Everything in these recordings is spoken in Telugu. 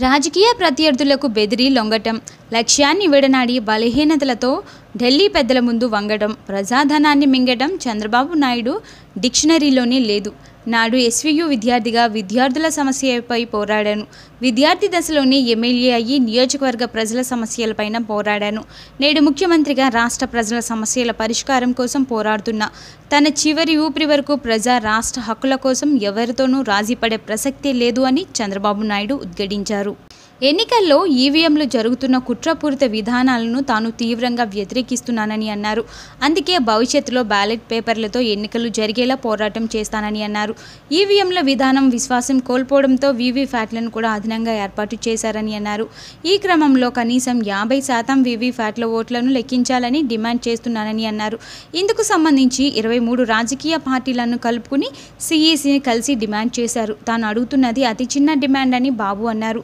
రాజకీయ ప్రత్యర్థులకు బెదిరి లొంగటం, లక్ష్యాన్ని విడనాడి బలహీనతలతో ఢిల్లీ పెద్దల ముందు వంగడం, ప్రజాధనాన్ని మింగటం చంద్రబాబు నాయుడు డిక్షనరీలోనే లేదు. నాడు ఎస్వీయు విద్యార్థిగా విద్యార్థుల సమస్యపై పోరాడాను. విద్యార్థి దశలోనే ఎమ్మెల్యే అయ్యి నియోజకవర్గ ప్రజల సమస్యలపైన పోరాడాను. నేడు ముఖ్యమంత్రిగా రాష్ట్ర ప్రజల సమస్యల పరిష్కారం కోసం పోరాడుతున్నా. తన చివరి ఊపిరి వరకు ప్రజా రాష్ట్ర హక్కుల కోసం ఎవరితోనూ రాజీపడే ప్రసక్తే లేదు అని చంద్రబాబు నాయుడు ఉద్ఘాటించారు. ఎన్నికల్లో ఈవీఎంలు జరుగుతున్న కుట్రపూరిత విధానాలను తాను తీవ్రంగా వ్యతిరేకిస్తున్నానని అన్నారు. అందుకే భవిష్యత్తులో బ్యాలెట్ పేపర్లతో ఎన్నికలు జరిగేలా పోరాటం చేస్తానని అన్నారు. ఈవీఎంల విధానం విశ్వాసం కోల్పోవడంతో వీవీప్యాట్లను కూడా అదనంగా ఏర్పాటు చేశారని అన్నారు. ఈ క్రమంలో కనీసం 50% వీవీప్యాట్ల ఓట్లను లెక్కించాలని డిమాండ్ చేస్తున్నానని అన్నారు. ఇందుకు సంబంధించి 23 రాజకీయ పార్టీలను కలుపుకుని సీఈసీని కలిసి డిమాండ్ చేశారు. తాను అడుగుతున్నది అతి చిన్న డిమాండ్ అని బాబు అన్నారు.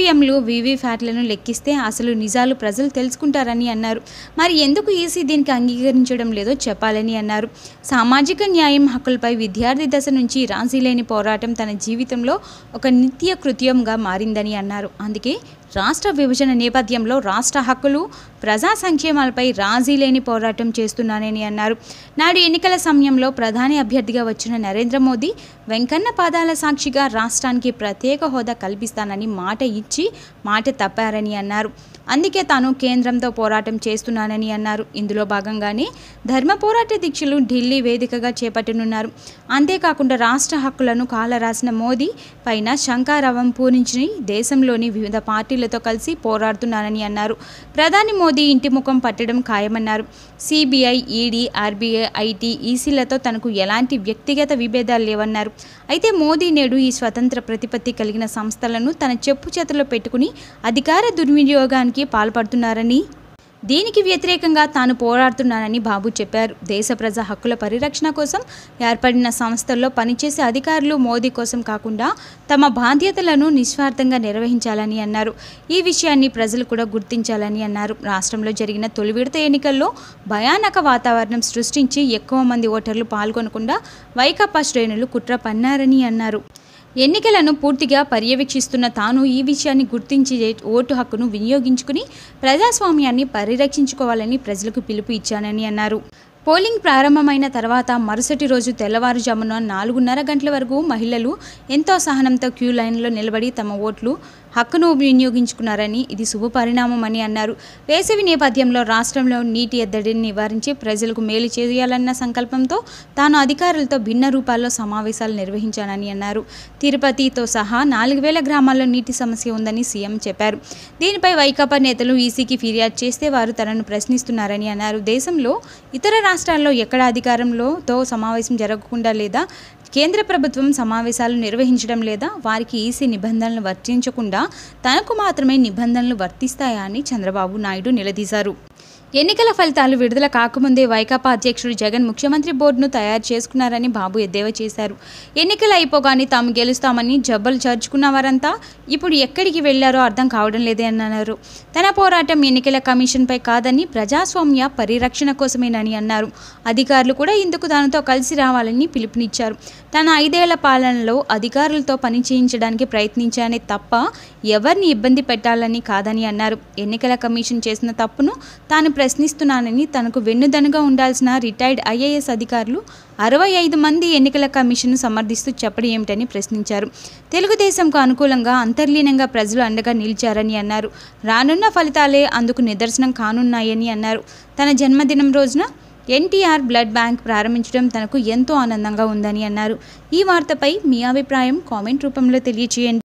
ఈవీఎంలు వీవీప్యాట్లను లెక్కిస్తే అసలు నిజాలు ప్రజలు తెలుసుకుంటారని అన్నారు. మరి ఎందుకు ఈసీ దీనికి అంగీకరించడం లేదో చెప్పాలని అన్నారు. సామాజిక న్యాయం, హక్కులపై విద్యార్థి దశ నుంచి రాజీ లేని పోరాటం తన జీవితంలో ఒక నిత్య కృత్యంగా మారిందని అన్నారు. అందుకే రాష్ట్ర విభజన నేపథ్యంలో రాష్ట్ర హక్కులు, ప్రజా సంక్షేమాలపై రాజీ లేని పోరాటం చేస్తున్నానని అన్నారు. నాడు ఎన్నికల సమయంలో ప్రధాని అభ్యర్థిగా వచ్చిన నరేంద్ర మోదీ వెంకన్న పాదాల సాక్షిగా రాష్ట్రానికి ప్రత్యేక హోదా కల్పిస్తానని మాట ఇచ్చి మాట తప్పారని అన్నారు. అందుకే తాను కేంద్రంతో పోరాటం చేస్తున్నానని అన్నారు. ఇందులో భాగంగానే ధర్మ పోరాట దీక్షలు ఢిల్లీ వేదికగా చేపట్టనున్నారు. అంతేకాకుండా రాష్ట్ర హక్కులను కాలరాసిన మోదీ పైన శంఖారావం పూరించి దేశంలోని వివిధ పార్టీలతో కలిసి పోరాడుతున్నానని అన్నారు. ప్రధాని మోదీ ఇంటి ముఖం పట్టడం ఖాయమన్నారు. సిబిఐ, ఈడీ, ఆర్బీఐ, ఐటీ, ఈసీలతో తనకు ఎలాంటి వ్యక్తిగత విభేదాలు లేవన్నారు. అయితే మోదీ నేడు ఈ స్వతంత్ర ప్రతిపత్తి కలిగిన సంస్థలను తన చెప్పు చేతుల్లో పెట్టుకుని అధికార దుర్వినియోగానికి పాల్పడుతున్నారని, దీనికి వ్యతిరేకంగా తాను పోరాడుతున్నానని బాబు చెప్పారు. దేశ ప్రజా హక్కుల పరిరక్షణ కోసం ఏర్పడిన సంస్థల్లో పనిచేసే అధికారులు మోదీ కోసం కాకుండా తమ బాధ్యతలను నిస్వార్థంగా నిర్వహించాలని అన్నారు. ఈ విషయాన్ని ప్రజలు కూడా గుర్తించాలని అన్నారు. రాష్ట్రంలో జరిగిన తొలి విడత ఎన్నికల్లో భయానక వాతావరణం సృష్టించి ఎక్కువ మంది ఓటర్లు పాల్గొనకుండా వైకాపా శ్రేణులు కుట్ర పన్నారని అన్నారు. ఎన్నికలను పూర్తిగా పర్యవేక్షిస్తున్న తాను ఈ విషయాన్ని గుర్తించి ఓటు హక్కును వినియోగించుకుని ప్రజాస్వామ్యాన్ని పరిరక్షించుకోవాలని ప్రజలకు పిలుపు ఇచ్చానని అన్నారు. పోలింగ్ ప్రారంభమైన తర్వాత మరుసటి రోజు తెల్లవారుజామున 4:30 గంటల వరకు మహిళలు ఎంతో సహనంతో క్యూ లైన్లో నిలబడి తమ ఓట్లు హక్కును వినియోగించుకున్నారని, ఇది శుభపరిణామమని అన్నారు. వేసవి నేపథ్యంలో రాష్ట్రంలో నీటి ఎద్దడిని నివారించి ప్రజలకు మేలు చేయాలన్న సంకల్పంతో తాను అధికారులతో భిన్న రూపాల్లో సమావేశాలు నిర్వహించానని అన్నారు. తిరుపతితో సహా 4,000 గ్రామాల్లో నీటి సమస్య ఉందని సీఎం చెప్పారు. దీనిపై వైకాపా నేతలు ఈసీకి ఫిర్యాదు చేస్తే వారు తనను ప్రశ్నిస్తున్నారని అన్నారు. దేశంలో ఇతర రాష్ట్రాల్లో ఎక్కడ అధికారంలోతో సమావేశం జరగకుండా లేదా కేంద్ర ప్రభుత్వం సమావేశాలు నిర్వహించడం లేదా వారికి ఈసీ నిబంధనలు వర్తించకుండా తనకు మాత్రమే నిబంధనలు వర్తిస్తాయా అని చంద్రబాబు నాయుడు నిలదీశారు. ఎన్నికల ఫలితాలు విడుదల కాకముందే వైకాపా అధ్యక్షుడు జగన్ ముఖ్యమంత్రి బోర్డును తయారు చేసుకున్నారని బాబు ఎద్దేవా చేశారు. ఎన్నికలు అయిపోగానే తాము గెలుస్తామని జబ్బలు చర్చుకున్న వారంతా ఇప్పుడు ఎక్కడికి వెళ్లారో అర్థం కావడం లేదే అన్నారు. తన పోరాటం ఎన్నికల కమిషన్పై కాదని ప్రజాస్వామ్య పరిరక్షణ కోసమేనని అన్నారు. అధికారులు కూడా ఇందుకు తనతో కలిసి రావాలని పిలుపునిచ్చారు. తన 5 ఏళ్ల పాలనలో అధికారులతో పని చేయించడానికి ప్రయత్నించానే తప్ప ఎవరిని ఇబ్బంది పెట్టాలని కాదని అన్నారు. ఎన్నికల కమిషన్ చేసిన తప్పును తాను ప్రశ్నిస్తున్నానని, తనకు వెన్నుదన్నుగా ఉండాల్సిన రిటైర్డ్ ఐఏఎస్ అధికారులు 65 మంది ఎన్నికల కమిషన్ను సమర్థిస్తూ చెప్పడం ఏమిటని ప్రశ్నించారు. తెలుగుదేశంకు అనుకూలంగా అంతర్లీనంగా ప్రజలు అండగా నిలిచారని అన్నారు. రానున్న ఫలితాలే అందుకు నిదర్శనం కానున్నాయని అన్నారు. తన జన్మదినం రోజున ఎన్టీఆర్ బ్లడ్ బ్యాంక్ ప్రారంభించడం తనకు ఎంతో ఆనందంగా ఉందని అన్నారు. ఈ వార్తపై మీ అభిప్రాయం కామెంట్ రూపంలో తెలియచేయండి.